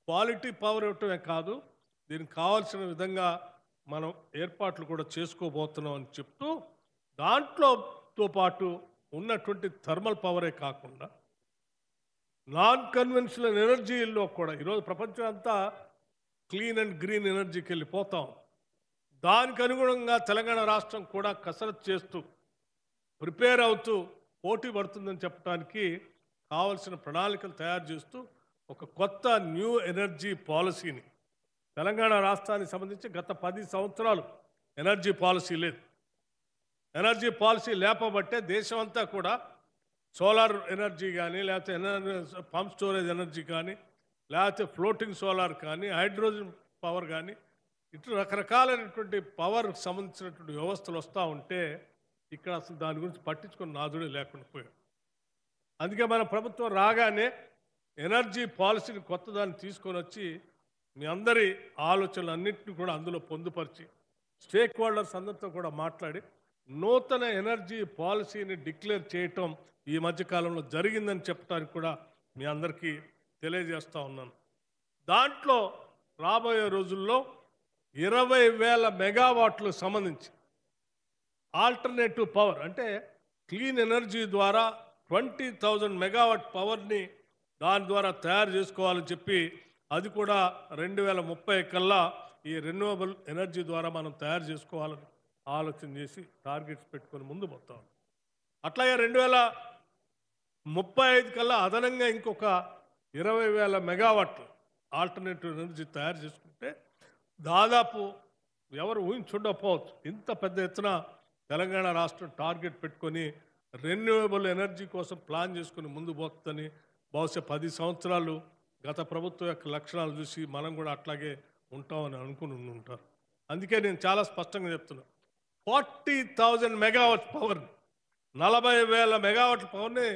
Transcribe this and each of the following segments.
Quality power ఇవ్వటమే కాదు, దీనికి కావాల్సిన విధంగా మనం ఏర్పాట్లు కూడా చేసుకోబోతున్నాం అని చెప్తూ, దాంట్లోతో పాటు ఉన్నటువంటి థర్మల్ పవరే కాకుండా నాన్ కన్వెన్షనల్ ఎనర్జీల్లో కూడా ఈరోజు ప్రపంచం అంతా క్లీన్ అండ్ గ్రీన్ ఎనర్జీకి వెళ్ళిపోతాం. దానికి అనుగుణంగా తెలంగాణ రాష్ట్రం కూడా కసరత్తు చేస్తూ ప్రిపేర్ అవుతూ పోటీ పడుతుందని చెప్పడానికి కావలసిన ప్రణాళికలు తయారు చేస్తూ ఒక కొత్త న్యూ ఎనర్జీ పాలసీని తెలంగాణ రాష్ట్రానికి సంబంధించి గత 10 సంవత్సరాలు ఎనర్జీ పాలసీ లేదు. ఎనర్జీ పాలసీ లేపబట్టే దేశమంతా కూడా సోలార్ ఎనర్జీ కానీ, లేకపోతే పంప్ స్టోరేజ్ ఎనర్జీ కానీ, లేకపోతే ఫ్లోటింగ్ సోలార్ కానీ, హైడ్రోజన్ పవర్ కానీ, ఇటు రకరకాలైనటువంటి పవర్ సంబంధించినటువంటి వ్యవస్థలు వస్తూ ఉంటే ఇక్కడ అసలు దాని గురించి పట్టించుకుని నాదుడే లేకుండా పోయాడు. అందుకే మన ప్రభుత్వం రాగానే ఎనర్జీ పాలసీని కొత్తదాన్ని తీసుకొని వచ్చి మీ అందరి ఆలోచనలన్నింటినీ కూడా అందులో పొందుపరిచి స్టేక్ హోల్డర్స్ అందరితో కూడా మాట్లాడి నూతన ఎనర్జీ పాలసీని డిక్లేర్ చేయటం ఈ మధ్యకాలంలో జరిగిందని చెప్పడానికి కూడా మీ అందరికీ తెలియజేస్తూ ఉన్నాను. దాంట్లో రాబోయే రోజుల్లో 20,000 మెగావాట్లకు సంబంధించి ఆల్టర్నేటివ్ పవర్ అంటే క్లీన్ ఎనర్జీ ద్వారా 20,000 మెగావాట్ పవర్ని దాని ద్వారా తయారు చేసుకోవాలని చెప్పి అది కూడా 2030 కల్లా ఈ రెన్యూవబుల్ ఎనర్జీ ద్వారా మనం తయారు చేసుకోవాలని ఆలోచన చేసి టార్గెట్స్ పెట్టుకొని ముందు పోతాం. అట్లాగే 2035 కల్లా అదనంగా ఇంకొక 20,000 మెగావాట్లు ఆల్టర్నేటివ్ ఎనర్జీ తయారు చేసుకుంటే దాదాపు ఎవరు ఊహించుండకపోవచ్చు ఇంత పెద్ద ఎత్తున తెలంగాణ రాష్ట్రం టార్గెట్ పెట్టుకొని రెన్యూవబుల్ ఎనర్జీ కోసం ప్లాన్ చేసుకుని ముందు పోతుందని బహుశా 10 సంవత్సరాలు గత ప్రభుత్వం యొక్క లక్షణాలు చూసి మనం కూడా అట్లాగే ఉంటామని అనుకుని ఉంటారు. అందుకే నేను చాలా స్పష్టంగా చెప్తున్నా, 40,000 మెగావాట్ పవర్, 40,000 మెగావాట్ల పవర్ని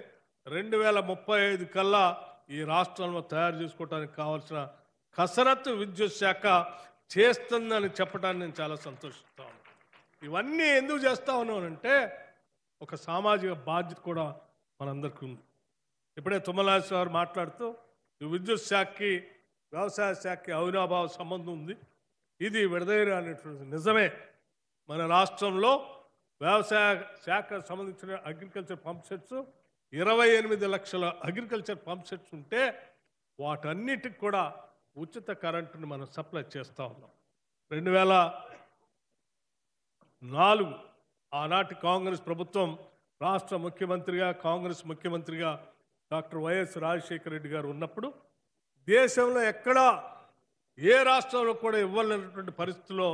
2035 కల్లా ఈ రాష్ట్రంలో తయారు చేసుకోవడానికి కావాల్సిన కసరత్తు విద్యుత్ శాఖ చేస్తుందని చెప్పడానికి నేను చాలా సంతోషిస్తాను. ఇవన్నీ ఎందుకు చేస్తా ఉన్నానంటే ఒక సామాజిక బాధ్యత కూడా మనందరికీ ఉంది. ఇప్పుడే తుమ్మలాశ్వర గారు మాట్లాడుతూ ఈ విద్యుత్ శాఖకి వ్యవసాయ శాఖకి అవినాభావ సంబంధం ఉంది, ఇది విడదీయరు అనేటువంటి నిజమే. మన రాష్ట్రంలో వ్యవసాయ శాఖకు సంబంధించిన అగ్రికల్చర్ పంప్ సెట్స్ 28 లక్షల అగ్రికల్చర్ పంప్ సెట్స్ ఉంటే వాటన్నిటికి కూడా ఉచిత కరెంటుని మనం సప్లై చేస్తూ ఉన్నాం. 2004 ఆనాటి కాంగ్రెస్ ప్రభుత్వం రాష్ట్ర ముఖ్యమంత్రిగా కాంగ్రెస్ ముఖ్యమంత్రిగా డాక్టర్ వైఎస్ రాజశేఖర రెడ్డి గారు ఉన్నప్పుడు దేశంలో ఎక్కడా ఏ రాష్ట్రంలో కూడా ఇవ్వలేనటువంటి పరిస్థితిలో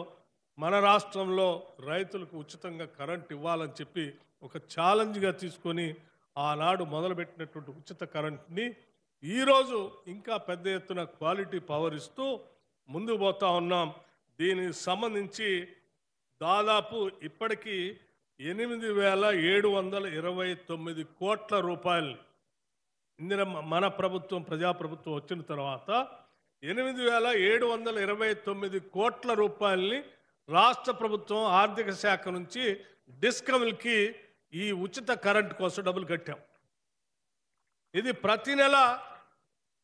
మన రాష్ట్రంలో రైతులకు ఉచితంగా కరెంట్ ఇవ్వాలని చెప్పి ఒక ఛాలెంజ్గా తీసుకొని ఆనాడు మొదలుపెట్టినటువంటి ఉచిత కరెంట్ని ఈరోజు ఇంకా పెద్ద ఎత్తున క్వాలిటీ పవర్ ఇస్తూ ముందుకు పోతా ఉన్నాం. దీనికి సంబంధించి దాదాపు ఇప్పటికీ 8,729 కోట్ల రూపాయలు మన ప్రభుత్వం ప్రజాప్రభుత్వం వచ్చిన తర్వాత 8,729 కోట్ల రూపాయలని రాష్ట్ర ప్రభుత్వం ఆర్థిక శాఖ నుంచి డిస్కమ్లకి ఈ ఉచిత కరెంట్ కోసం డబ్బులు కట్టాం. ఇది ప్రతి నెల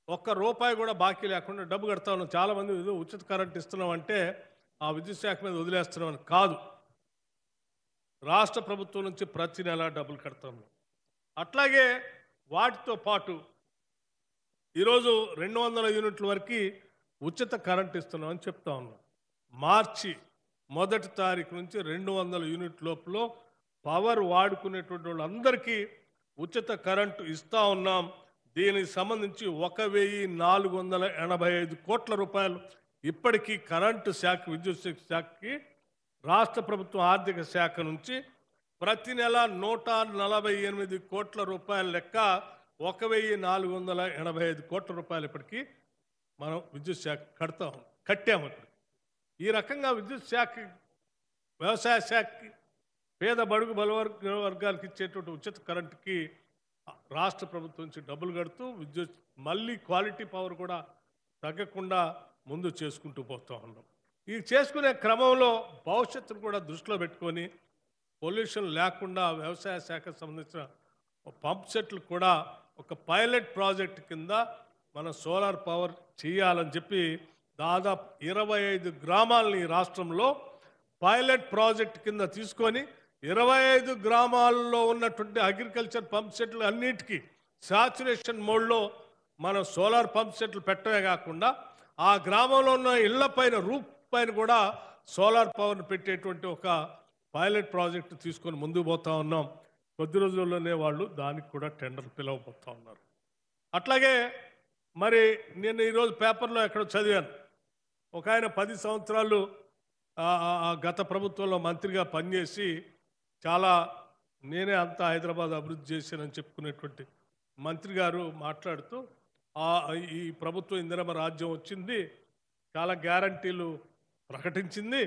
₹1 కూడా బాకీ లేకుండా డబ్బు కడతా ఉన్నాం. చాలామంది ఉచిత కరెంట్ ఇస్తున్నాం అంటే ఆ విద్యుత్ శాఖ మీద వదిలేస్తున్నామని కాదు, రాష్ట్ర ప్రభుత్వం నుంచి ప్రతి నెల డబ్బులు కడతాం. అట్లాగే వాటితో పాటు ఈరోజు 200 యూనిట్ల వరకు ఉచిత కరెంట్ ఇస్తున్నామని చెప్తా ఉన్నాం. మార్చి 1వ తారీఖు నుంచి 200 యూనిట్ లోపల పవర్ వాడుకునేటువంటి వాళ్ళందరికీ ఉచిత కరెంటు ఇస్తూ ఉన్నాం. దీనికి సంబంధించి 1,485 కోట్ల రూపాయలు ఇప్పటికీ కరెంటు శాఖ విద్యుత్ శాఖకి రాష్ట్ర ప్రభుత్వం ఆర్థిక శాఖ నుంచి ప్రతి నెల 148 కోట్ల రూపాయల లెక్క 1,485 కోట్ల రూపాయలు ఇప్పటికీ మనం విద్యుత్ శాఖ కట్టాము. ఈ రకంగా విద్యుత్ శాఖ వ్యవసాయ శాఖకి పేద బడుగు వర్గాలకు ఇచ్చేటువంటి ఉచిత కరెంటుకి రాష్ట్ర ప్రభుత్వం నుంచి డబ్బులు కడుతూ విద్యుత్ మళ్ళీ క్వాలిటీ పవర్ కూడా తగ్గకుండా ముందు చేసుకుంటూ పోతూ ఉన్నాం. ఈ చేసుకునే క్రమంలో భవిష్యత్తును కూడా దృష్టిలో పెట్టుకొని పొల్యూషన్ లేకుండా వ్యవసాయ శాఖకు సంబంధించిన పంప్ సెట్లు కూడా ఒక పైలట్ ప్రాజెక్ట్ కింద మనం సోలార్ పవర్ చేయాలని చెప్పి దాదాపు 25 గ్రామాలని ఈ రాష్ట్రంలో పైలట్ ప్రాజెక్ట్ కింద తీసుకొని 25 గ్రామాల్లో ఉన్నటువంటి అగ్రికల్చర్ పంప్ సెట్లు అన్నిటికీ సాచురేషన్ మోడ్లో మనం సోలార్ పంప్ సెట్లు పెట్టడమే కాకుండా ఆ గ్రామంలో ఉన్న ఇళ్ల పైన రూఫ్ పైన కూడా సోలార్ పవర్ని పెట్టేటువంటి ఒక పైలట్ ప్రాజెక్టు తీసుకొని ముందుకు పోతా ఉన్నాం. కొద్ది రోజుల్లోనే వాళ్ళు దానికి కూడా టెండర్ పిలవబోతా ఉన్నారు. అట్లాగే మరి నేను ఈరోజు పేపర్లో ఎక్కడో చదివాను, ఒక ఆయన 10 సంవత్సరాలు గత ప్రభుత్వంలో మంత్రిగా పనిచేసి చాలా నేనే అంతా హైదరాబాద్ అభివృద్ధి చేశానని చెప్పుకునేటువంటి మంత్రి గారు మాట్లాడుతూ ఈ ప్రభుత్వం ఇందిరమ్మ రాజ్యం వచ్చింది, చాలా గ్యారంటీలు ప్రకటించింది,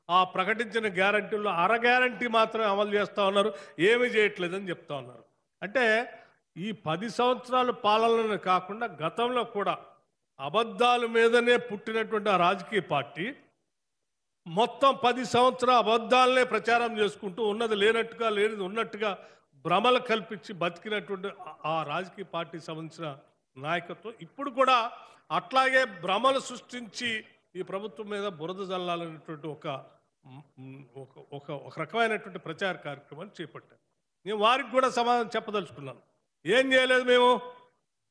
ఆ ప్రకటించిన గ్యారంటీల్లో అర గ్యారంటీ మాత్రమే అమలు చేస్తూ ఉన్నారు, ఏమీ చేయట్లేదని చెప్తా ఉన్నారు. అంటే ఈ 10 సంవత్సరాల పాలనను కాకుండా గతంలో కూడా అబద్ధాల మీదనే పుట్టినటువంటి ఆ రాజకీయ పార్టీ మొత్తం 10 సంవత్సరాల అబద్ధాలనే ప్రచారం చేసుకుంటూ ఉన్నది లేనట్టుగా లేనిది ఉన్నట్టుగా భ్రమలు కల్పించి బతికినటువంటి ఆ రాజకీయ పార్టీకి సంబంధించిన నాయకత్వం ఇప్పుడు కూడా అట్లాగే భ్రమలు సృష్టించి ఈ ప్రభుత్వం మీద బురద జల్లాలనేటువంటి ఒక రకమైనటువంటి ప్రచార కార్యక్రమాన్ని చేపట్టారు. నేను వారికి కూడా సమాధానం చెప్పదలుచుకున్నాను. ఏం చేయలేదు మేము,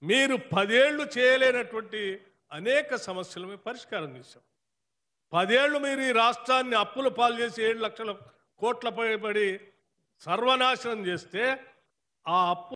మీరు 10 ఏళ్ళు చేయలేనటువంటి అనేక సమస్యలు మేము పరిష్కారం చేశాం. 10 ఏళ్ళు మీరు ఈ రాష్ట్రాన్ని అప్పుల పాలు చేసి 7 లక్షల కోట్ల పడి సర్వనాశనం చేస్తే ఆ అప్పు